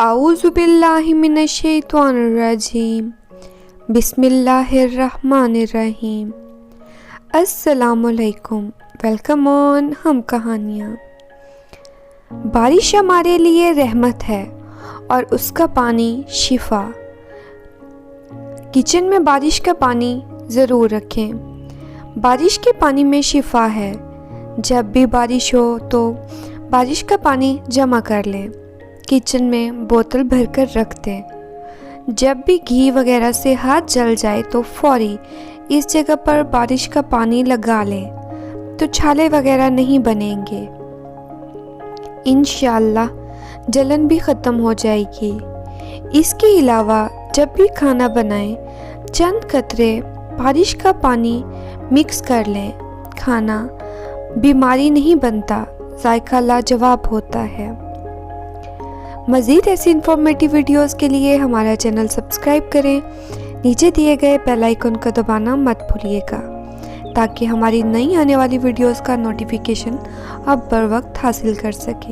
आऊज़ुबिल्लाहि मिनश्शैतानिर्रजीम बिस्मिल्लाहिर्रहमानिर्रहीम। अस्सलामुअलैकुम, welcome on हम कहानियाँ। बारिश हमारे लिए रहमत है और उसका पानी शिफा। किचन में बारिश का पानी ज़रूर रखें। बारिश के पानी में शिफा है। जब भी बारिश हो तो बारिश का पानी जमा कर लें। किचन में बोतल भरकर रख दें। जब भी घी वगैरह से हाथ जल जाए तो फौरी इस जगह पर बारिश का पानी लगा लें तो छाले वगैरह नहीं बनेंगे। इंशाअल्लाह जलन भी ख़त्म हो जाएगी। इसके अलावा जब भी खाना बनाएं चंद कतरे बारिश का पानी मिक्स कर लें। खाना बीमारी नहीं बनता, जायका लाजवाब होता है। मज़ीद ऐसी इन्फॉर्मेटिव वीडियोस के लिए हमारा चैनल सब्सक्राइब करें। नीचे दिए गए बेल आइकन को दबाना मत भूलिएगा ताकि हमारी नई आने वाली वीडियोस का नोटिफिकेशन आप बर वक्त हासिल कर सकें।